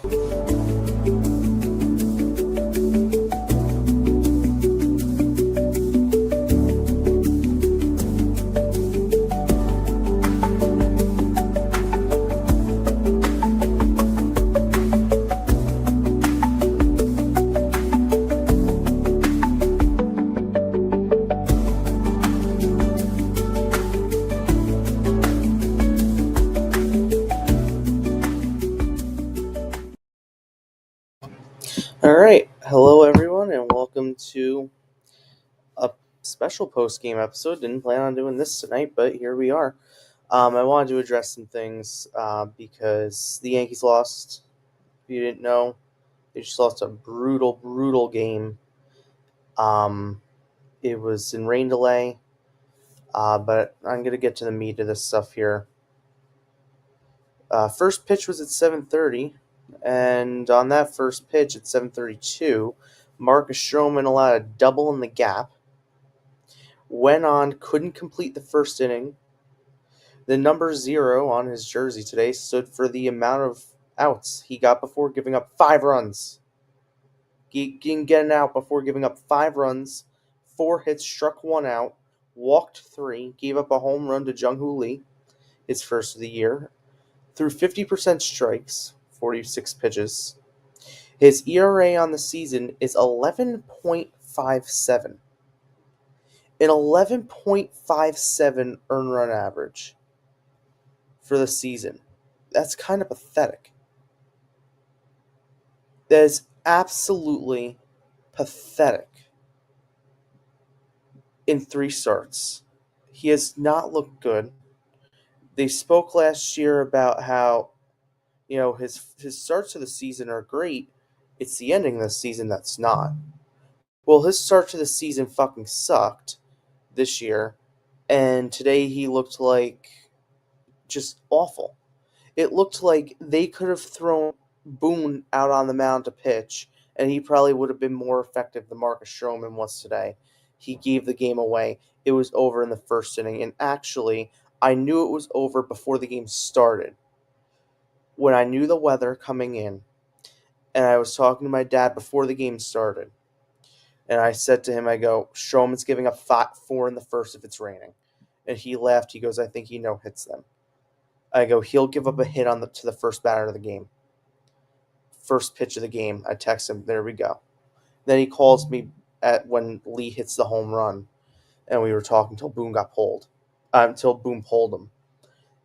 All right, hello everyone, and welcome to a special post-game episode. Didn't plan on doing this tonight, but here we are. I wanted to address some things because the Yankees lost. If you didn't know, they just lost a brutal game. It was in rain delay, but I'm going to get to the meat of this stuff here. First pitch was at 7:30, and on that first pitch at 7:32, Marcus Stroman allowed a double in the gap. Went on, couldn't complete the first inning. The number 0 on his jersey today stood for the amount of outs he got before giving up 5 runs. He didn't get an out before giving up 5 runs, 4 hits, struck 1 out, walked 3, gave up a home run to Jung-Hoo Lee, his first of the year, threw 50% strikes, 46 pitches. His ERA on the season is 11.57. An 11.57 earned run average for the season. That's kind of pathetic. That is absolutely pathetic. In 3 starts, he has not looked good. They spoke last year about how, his starts to the season are great. It's the ending of the season that's not. Well, his start to the season fucking sucked this year, and today he looked like just awful. It looked like they could have thrown Boone out on the mound to pitch, and he probably would have been more effective than Marcus Stroman was today. He gave the game away. It was over in the first inning, and actually, I knew it was over before the game started. When I knew the weather coming in, and I was talking to my dad before the game started, and I said to him, I go, Stroman's giving up 4 in the first if it's raining. And he laughed. He goes, I think he no-hits them. I go, he'll give up a hit to the first batter of the game. First pitch of the game, I text him, there we go. Then he calls me when Lee hits the home run, and we were talking until Boone got pulled. Until Boone pulled him.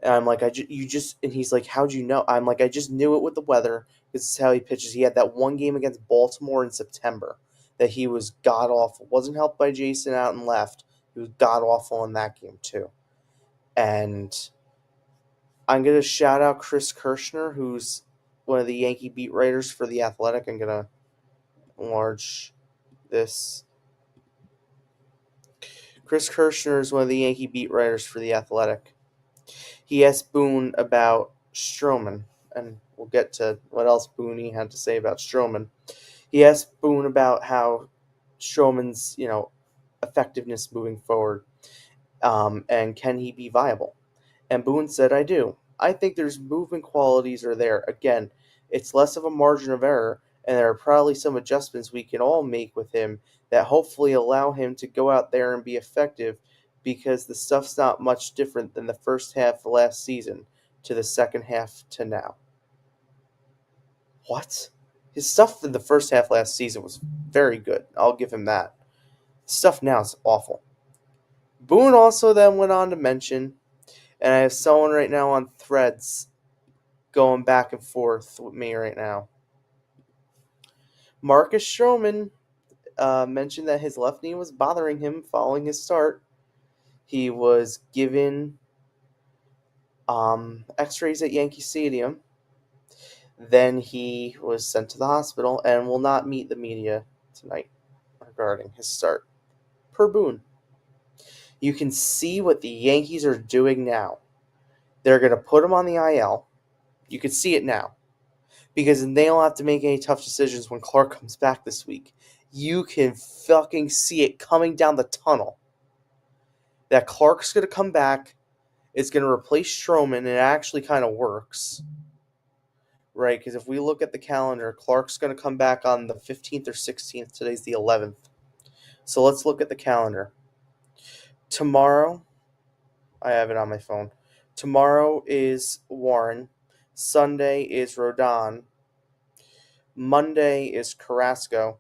And I'm like, and he's like, how'd you know? I'm like, I just knew it with the weather. This is how he pitches. He had that one game against Baltimore in September that he was god-awful. Wasn't helped by Jason out and left. He was god-awful in that game, too. And I'm going to shout out Chris Kirschner, who's one of the Yankee beat writers for The Athletic. I'm going to enlarge this. Chris Kirschner is one of the Yankee beat writers for The Athletic. He asked Boone about Stroman, and we'll get to what else Boone had to say about Stroman. He asked Boone about how Stroman's, effectiveness moving forward, and can he be viable? And Boone said, I do. I think there's movement qualities are there. Again, it's less of a margin of error, and there are probably some adjustments we can all make with him that hopefully allow him to go out there and be effective, because the stuff's not much different than the first half of last season to the second half to now. What? His stuff in the first half last season was very good. I'll give him that. Stuff now is awful. Boone also then went on to mention, and I have someone right now on Threads going back and forth with me right now. Marcus Stroman mentioned that his left knee was bothering him following his start. He was given x-rays at Yankee Stadium. Then he was sent to the hospital and will not meet the media tonight regarding his start. Per Boone. You can see what the Yankees are doing now. They're going to put him on the IL. You can see it now. Because they don't have to make any tough decisions when Clark comes back this week. You can fucking see it coming down the tunnel. That Clark's going to come back. It's going to replace Stroman, and it actually kind of works. right? Because if we look at the calendar, Clark's going to come back on the 15th or 16th. Today's the 11th. So let's look at the calendar. Tomorrow, I have it on my phone. Tomorrow is Warren. Sunday is Rodon. Monday is Carrasco.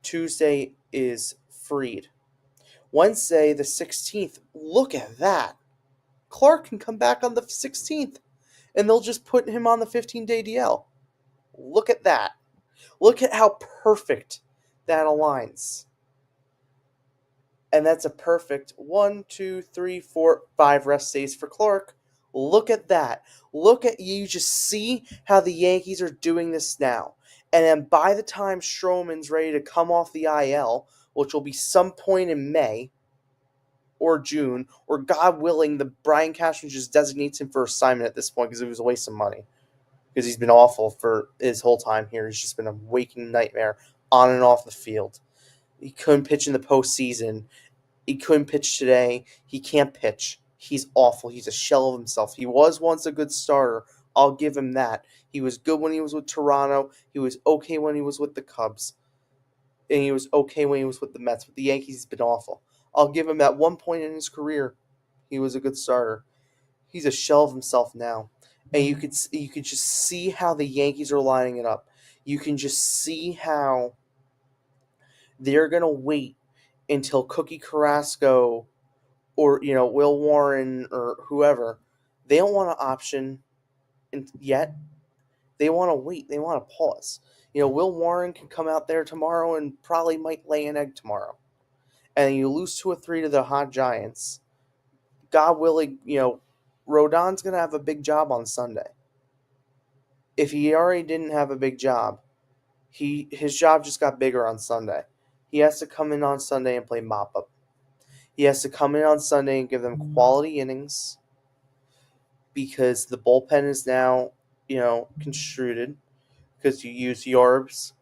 Tuesday is Freed. Wednesday, the 16th. Look at that. Clark can come back on the 16th, and they'll just put him on the 15-day DL. Look at that. Look at how perfect that aligns. And that's a perfect 1, 2, 3, 4, 5 rest days for Clark. Look at that. Look at you. Just see how the Yankees are doing this now. And then by the time Stroman's ready to come off the IL, which will be some point in May or June, or God willing, the Brian Cashman just designates him for assignment at this point because it was a waste of money. Because he's been awful for his whole time here. He's just been a waking nightmare on and off the field. He couldn't pitch in the postseason. He couldn't pitch today. He can't pitch. He's awful. He's a shell of himself. He was once a good starter. I'll give him that. He was good when he was with Toronto. He was okay when he was with the Cubs. And he was okay when he was with the Mets. With the Yankees, he's been awful. I'll give him at one point in his career, he was a good starter. He's a shell of himself now. And you could just see how the Yankees are lining it up. You can just see how they're going to wait until Cookie Carrasco or Will Warren or whoever. They don't want to option yet. They want to wait. They want to pause. Will Warren can come out there tomorrow and probably might lay an egg tomorrow. And you lose 2 or 3 to the hot Giants. God willing, Rodon's going to have a big job on Sunday. If he already didn't have a big job, his job just got bigger on Sunday. He has to come in on Sunday and play mop-up. He has to come in on Sunday and give them quality innings because the bullpen is now, construed because you use Yorbs,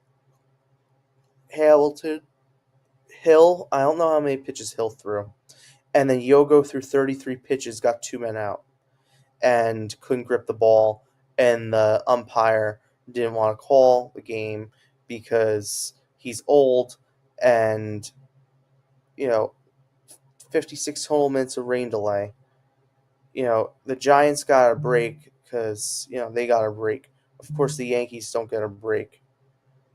Hamilton, Hill. I don't know how many pitches Hill threw. And then Yogo threw 33 pitches, got 2 men out, and couldn't grip the ball. And the umpire didn't want to call the game because he's old and, 56 total minutes of rain delay. The Giants got a break because, they got a break. Of course, the Yankees don't get a break.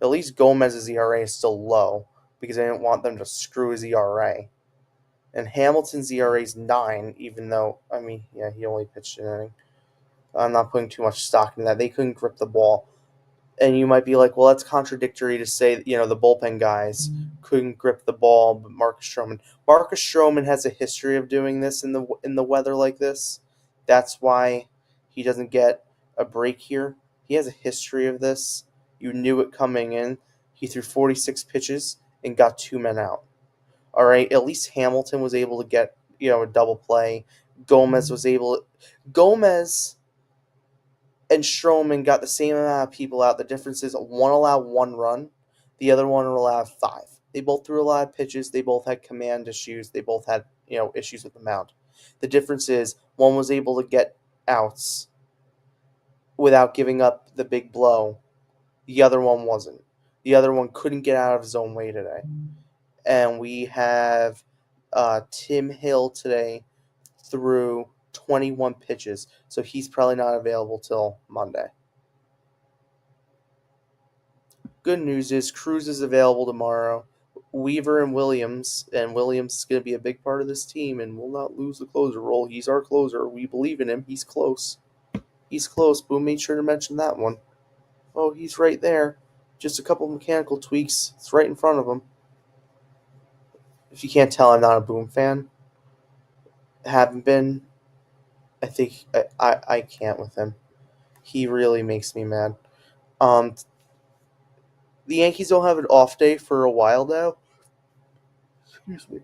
At least Gomez's ERA is still low because I didn't want them to screw his ERA. And Hamilton's ERA is 9, even though, he only pitched an inning. I'm not putting too much stock in that. They couldn't grip the ball. And you might be like, well, that's contradictory to say, the bullpen guys couldn't grip the ball, but Marcus Stroman has a history of doing this in the weather like this. That's why he doesn't get a break here. He has a history of this. You knew it coming in. He threw 46 pitches and got 2 men out. All right, at least Hamilton was able to get, a double play. Gomez and Stroman got the same amount of people out. The difference is one allowed 1 run, the other one allowed 5. They both threw a lot of pitches. They both had command issues. They both had, issues with the mound. The difference is one was able to get outs without giving up the big blow. The other one wasn't. The other one couldn't get out of his own way today. And we have Tim Hill today threw 21 pitches, so he's probably not available till Monday. Good news is Cruz is available tomorrow. Weaver and Williams is going to be a big part of this team and will not lose the closer role. He's our closer. We believe in him. He's close. Boom made sure to mention that one. Oh, he's right there. Just a couple mechanical tweaks. It's right in front of him. If you can't tell, I'm not a Boom fan. Haven't been. I think I can't with him. He really makes me mad. The Yankees don't have an off day for a while now. Excuse me.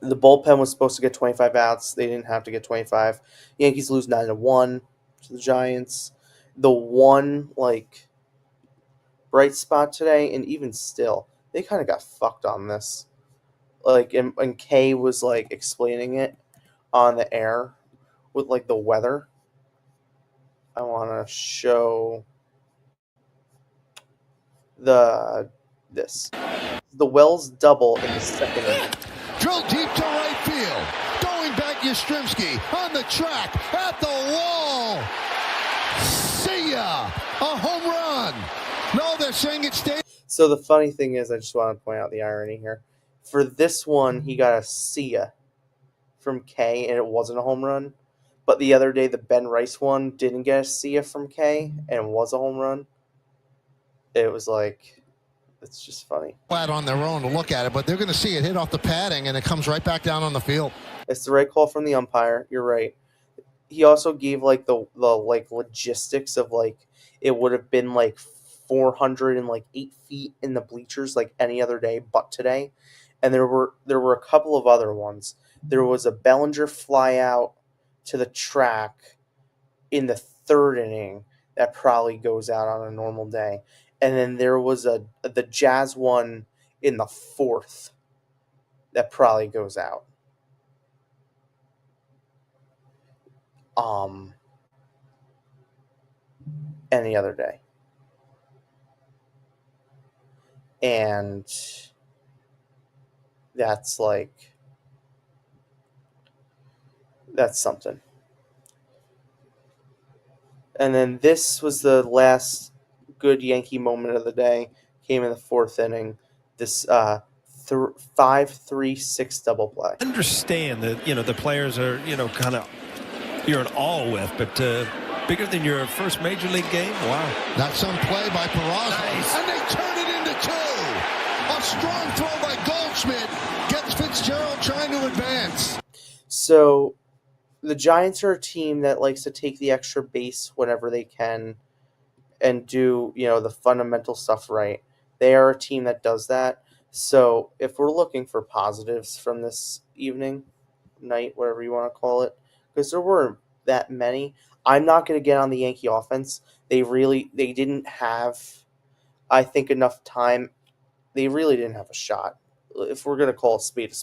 The bullpen was supposed to get 25 outs. They didn't have to get 25. Yankees lose 9-1 to the Giants. The one bright spot today, and even still, they kind of got fucked on this. And Kay was explaining it on the air with the weather. I want to show this. The Wells double in the second inning. Drill deep to right field. Going back, Yastrzemski on the track, at the wall. See ya! A home run. No, they're saying it stayed. So the funny thing is, I just want to point out the irony here. For this one, he got a see ya from K, and it wasn't a home run. But the other day, the Ben Rice one didn't get a see ya from K, and was a home run. It was like, it's just funny. Flat on their own to look at it, but they're going to see it hit off the padding, and it comes right back down on the field. It's the right call from the umpire. You're right. He also gave like the like logistics of like it would have been like 408 feet in the bleachers like any other day but today, and there were a couple of other ones. There was a Bellinger fly out to the track in the third inning that probably goes out on a normal day, and then there was the Jazz one in the fourth that probably goes out. Any other day. And that's something. And then this was the last good Yankee moment of the day. Came in the fourth inning. This 5-3-6 double play. Understand that the players are kind of you're in awe with, but bigger than your first major league game. Wow! That's some play by Peraza, Nice. And they turn it into two. A strong throw by Goldschmidt gets Fitzgerald trying to advance. So the Giants are a team that likes to take the extra base whenever they can and do, the fundamental stuff right. They are a team that does that. So if we're looking for positives from this night, whatever you want to call it, because there weren't that many, I'm not going to get on the Yankee offense. They didn't have, I think, enough time. They really didn't have a shot. If we're going to call a spade,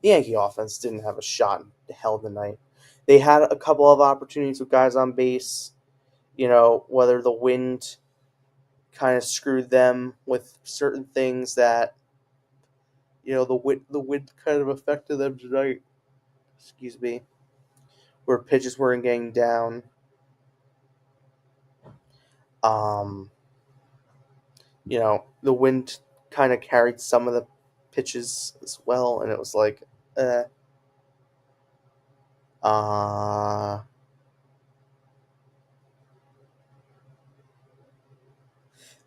the Yankee offense didn't have a shot in the hell of the night. They had a couple of opportunities with guys on base, whether the wind kind of screwed them with certain things that, the wind kind of affected them tonight. Excuse me. Where pitches weren't getting down. The wind kind of carried some of the pitches as well, and it was like, The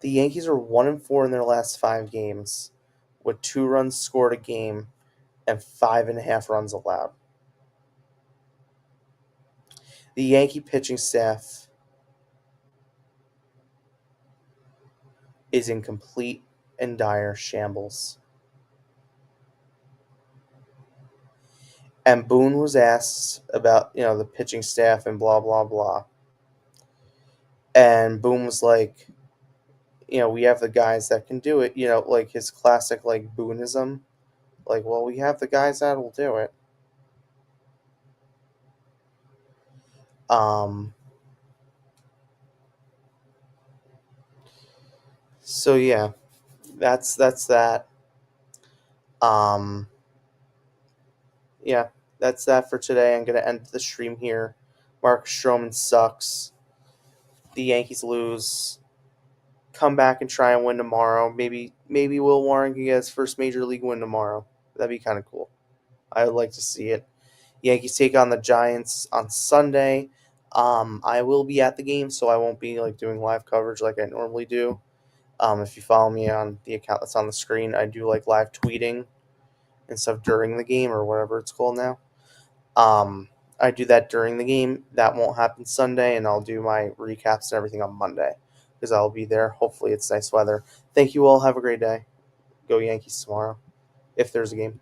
Yankees are 1-4 in their last 5 games, with 2 runs scored a game and 5.5 runs allowed. The Yankee pitching staff is in complete and dire shambles. And Boone was asked about, the pitching staff and blah, blah, blah. And Boone was like, we have the guys that can do it, like his classic, like, Booneism. Like, well, we have the guys that will do it. So, yeah, that's that. Yeah, that's that for today. I'm going to end the stream here. Mark Stroman sucks. The Yankees lose. Come back and try and win tomorrow. Maybe Will Warren can get his first major league win tomorrow. That'd be kind of cool. I would like to see it. Yankees take on the Giants on Sunday. I will be at the game, so I won't be doing live coverage like I normally do. If you follow me on the account that's on the screen, I do live tweeting and stuff during the game or whatever it's called now. I do that during the game. That won't happen Sunday, and I'll do my recaps and everything on Monday because I'll be there. Hopefully it's nice weather. Thank you all. Have a great day. Go Yankees tomorrow if there's a game.